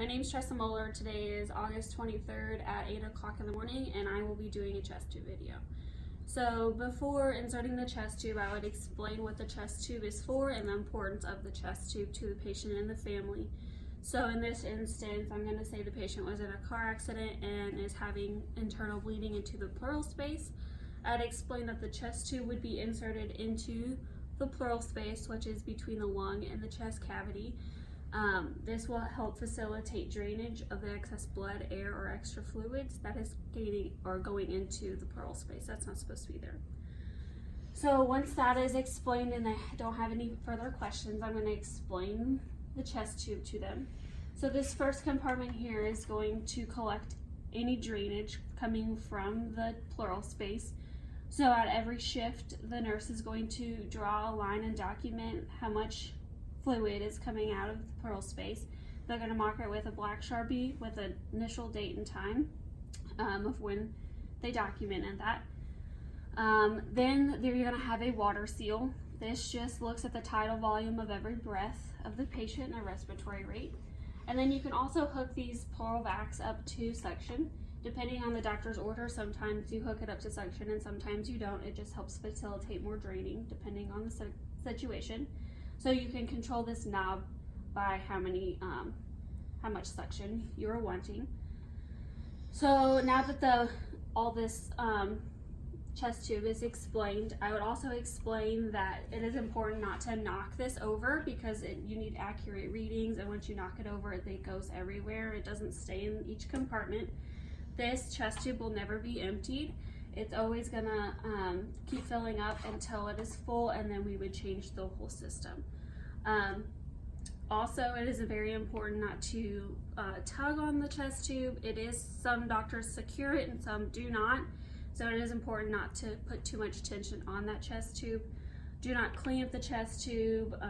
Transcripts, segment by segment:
My name's Tressa Moeller. Today is August 23rd at 8 o'clock in the morning, and I will be doing a chest tube video. So before inserting the chest tube, I would explain what the chest tube is for and the importance of the chest tube to the patient and the family. So in this instance, I'm going to say the patient was in a car accident and is having internal bleeding into the pleural space. I'd explain that the chest tube would be inserted into the pleural space, which is between the lung and the chest cavity. This will help facilitate drainage of the excess blood, air, or extra fluids that is gaining or going into the pleural space. That's not supposed to be there. So once that is explained and I don't have any further questions, I'm going to explain the chest tube to them. So this first compartment here is going to collect any drainage coming from the pleural space. So at every shift, the nurse is going to draw a line and document how much fluid is coming out of the pleural space. They're going to mark it with a black Sharpie with an initial date and time of when they documented that. Then you're going to have a water seal. This just looks at the tidal volume of every breath of the patient and a respiratory rate. And then you can also hook these pleural vacs up to suction. Depending on the doctor's order, sometimes you hook it up to suction and sometimes you don't. It just helps facilitate more draining depending on the situation. So you can control this knob by how much suction you're wanting. So now that all this chest tube is explained, I would also explain that it is important not to knock this over because you need accurate readings, and once you knock it over, it goes everywhere. It doesn't stay in each compartment. This chest tube will never be emptied. It's always gonna keep filling up until it is full, and then we would change the whole system. Also, it is very important not to tug on the chest tube. Some doctors secure it and some do not. So it is important not to put too much tension on that chest tube. Do not clamp the chest tube,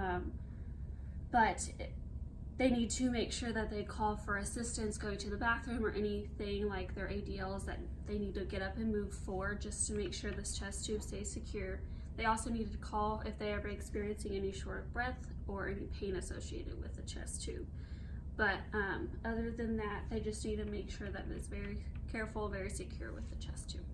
they need to make sure that they call for assistance going to the bathroom or anything like their ADLs that they need to get up and move forward just to make sure this chest tube stays secure. They also need to call if they are experiencing any short of breath or any pain associated with the chest tube. But other than that, they just need to make sure that it's very careful, very secure with the chest tube.